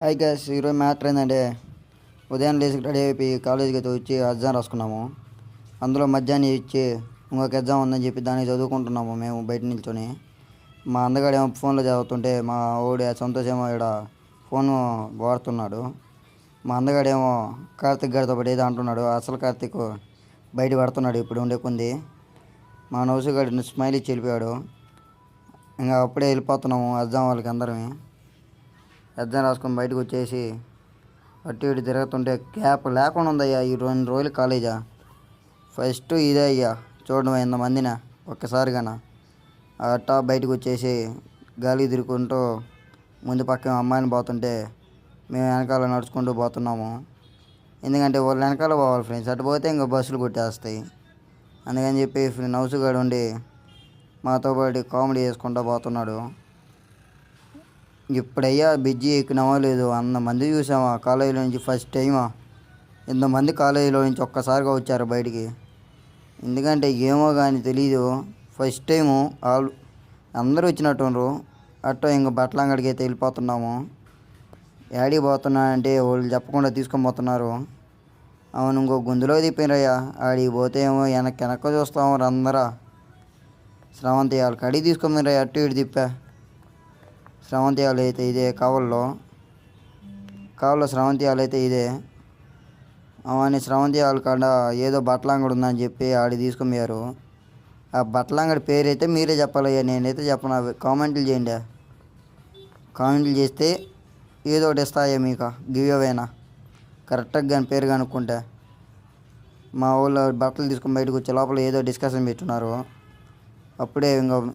Hi gas ఈరోజు matter ఏంటంటే ఉదయం లేచి రెడీ అయిపోయి కాలేజీకి అయితే వచ్చి ఎగ్జామ్ రాసుకున్నాము. అందులో మధ్యాహ్నం ఇచ్చి ఇంకొక ఎగ్జామ్ ఉందని చెప్పి దాన్ని చదువుకుంటున్నాము మేము బయట నిల్చొని. మా అందగాడేమో ఫోన్లో చదువుతుంటే మా ఓడి సంతోష్ ఏమో ఇక్కడ ఫోన్ వాడుతున్నాడు. మా అందగాడేమో కార్తిక్ గారితో పాటు ఏదో అంటున్నాడు. అసలు కార్తిక్ బయట పడుతున్నాడు ఇప్పుడు ఉండే కొంది. మా నౌసుగాడు స్మైల్ ఇచ్చి వెళ్ళిపోయాడు. ఇంకా అప్పుడే వెళ్ళిపోతున్నాము ఎగ్జామ్ వాళ్ళకి అందరం. ఎగ్జామ్ రాసుకొని బయటకు వచ్చేసి అటు ఇటు తిరుగుతుంటే గ్యాప్ లేకుండా ఉందయ్యా ఈ 2 రోజులు కాలేజా. ఫస్ట్ ఇదే అయ్యా చూడడం ఎంతమందినా ఒక్కసారిగానా. అట్టా బయటకు వచ్చేసి గాలి తిరుగుకుంటూ ముందు పక్కన అమ్మాయిని పోతుంటే మేము వెనకాల నడుచుకుంటూ పోతున్నాము. ఎందుకంటే వాళ్ళు వెనకాల పోవాలి ఫ్రెండ్స్, అటు పోతే ఇంకా బస్సులు కొట్టేస్తాయి. అందుకని చెప్పి నౌసుగాడు ఉండి మాతో పాటు కామెడీ చేసుకుంటూ పోతున్నాడు. ఇప్పుడయ్యా బిజీ ఎక్కినామో లేదు, అంతమంది చూసామా కాలేజీలో నుంచి ఫస్ట్ టైమా ఇంతమంది కాలేజీలో నుంచి ఒక్కసారిగా వచ్చారు బయటికి. ఎందుకంటే ఏమో కానీ తెలీదు, ఫస్ట్ టైము వాళ్ళు అందరూ వచ్చినట్టుండ్రు. అట్టో ఇంక బట్టల అంగడికి అయితే వెళ్ళిపోతున్నాము. యాడికి పోతున్నా అంటే వాళ్ళు చెప్పకుండా తీసుకొని పోతున్నారు. అవును ఇంకో గుందులో తిప్పినరయ్యా. ఆడికి పోతే ఏమో వెనక్క చూస్తాము అందరా స్రవంతి వాళ్ళకి అడిగి తీసుకోమరయ్యా. అటు ఇటు తిప్పా స్రవంతి వాళ్ళు అయితే ఇదే కావల్లో స్రవంతి వాళ్ళు అయితే ఇదే. అవన్నీ స్రవంతి వాళ్ళ కాడ ఏదో బట్టల అంగడి ఉందని చెప్పి ఆడి తీసుకుపోయారు. ఆ బట్టల అంగడి పేరు అయితే మీరే చెప్పాలయ్యా, నేనైతే చెప్పను. కామెంట్లు చేయండి, కామెంట్లు చేస్తే ఏదో ఒకటి ఇస్తాయా మీకు గివ్ అవేనా కరెక్ట్గా కానీ పేరు కనుక్కుంటే. మా వాళ్ళు బట్టలు తీసుకొని బయటకు వచ్చే లోపల ఏదో డిస్కషన్ పెట్టున్నారు. అప్పుడే ఇంకా